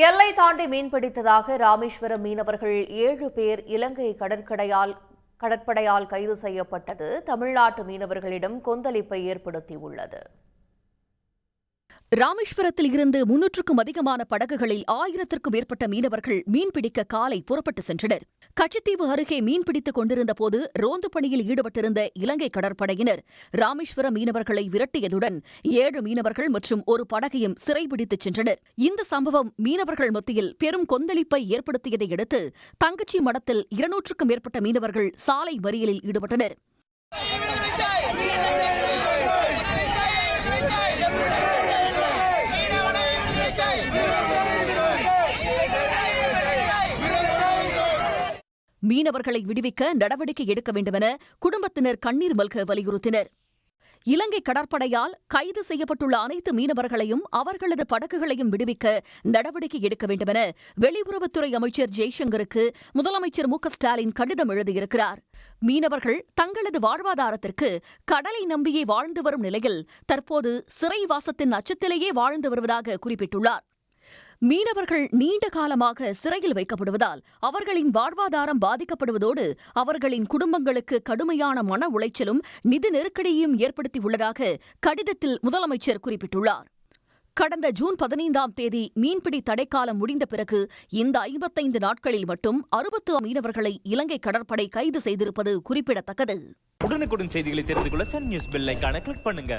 எல்லை தாண்டி மீன்பிடித்ததாக ராமேஸ்வரம் மீனவர்கள் 7 பேர் இலங்கை கடற்படையால் கைது செய்யப்பட்டது தமிழ்நாட்டு மீனவர்களிடம் கொந்தளிப்பை ஏற்படுத்தியுள்ளது. ராமேஸ்வரத்தில் இருந்து 300க்கும் அதிகமான படகுகளில் 1000த்திற்கும் மேற்பட்ட மீனவர்கள் மீன்பிடிக்க காலை புறப்பட்டு சென்றனர். கச்சத்தீவு அருகே மீன்பிடித்துக் கொண்டிருந்த போது ரோந்து பணியில் ஈடுபட்டிருந்த இலங்கை கடற்படையினர் ராமேஸ்வரம் மீனவர்களை விரட்டியதுடன் 7 மீனவர்கள் மற்றும் ஒரு படகையும் சிறைபிடித்துச் சென்றனர். இந்த சம்பவம் மீனவர்கள் மத்தியில் பெரும் கொந்தளிப்பை ஏற்படுத்தியதை அடுத்து தங்கச்சி மடத்தில் 200க்கும் மேற்பட்ட மீனவர்கள் சாலை மறியலில் ஈடுபட்டனர். மீனவர்களை விடுவிக்க நடவடிக்கை எடுக்க வேண்டுமென குடும்பத்தினர் கண்ணீர் மல்க வலியுறுத்தினர். இலங்கை கடற்படையால் கைது செய்யப்பட்டுள்ள அனைத்து மீனவர்களையும் அவர்களது படகுகளையும் விடுவிக்க நடவடிக்கை எடுக்க வேண்டுமென வெளியுறவுத்துறை அமைச்சர் ஜெய்சங்கருக்கு முதலமைச்சர் மு.க.ஸ்டாலின் கடிதம் எழுதியிருக்கிறார். மீனவர்கள் தங்களது வாழ்வாதாரத்திற்கு கடலை நம்பியே வாழ்ந்து வரும் நிலையில் தற்போது சிறைவாசத்தின் அச்சத்திலேயே வாழ்ந்து வருவதாக குறிப்பிட்டுள்ளார். மீனவர்கள் நீண்ட காலமாக சிறையில் வைக்கப்படுவதால் அவர்களின் வாழ்வாதாரம் பாதிக்கப்படுவதோடு அவர்களின் குடும்பங்களுக்கு கடுமையான மன உளைச்சலும் நிதி நெருக்கடியையும் ஏற்படுத்தியுள்ளதாக கடிதத்தில் முதலமைச்சர் குறிப்பிட்டுள்ளார். கடந்த ஜூன் 15ஆம் தேதி மீன்பிடி தடைக்காலம் முடிந்த பிறகு இந்த 55 நாட்களில் மட்டும் 60 மீனவர்களை இலங்கை கடற்படை கைது செய்திருப்பது குறிப்பிடத்தக்கது. உடனுக்குடன் செய்திகளை தெரிந்து கொள்ள சன் நியூஸ் பெல் ஐகானை கிளிக் பண்ணுங்க.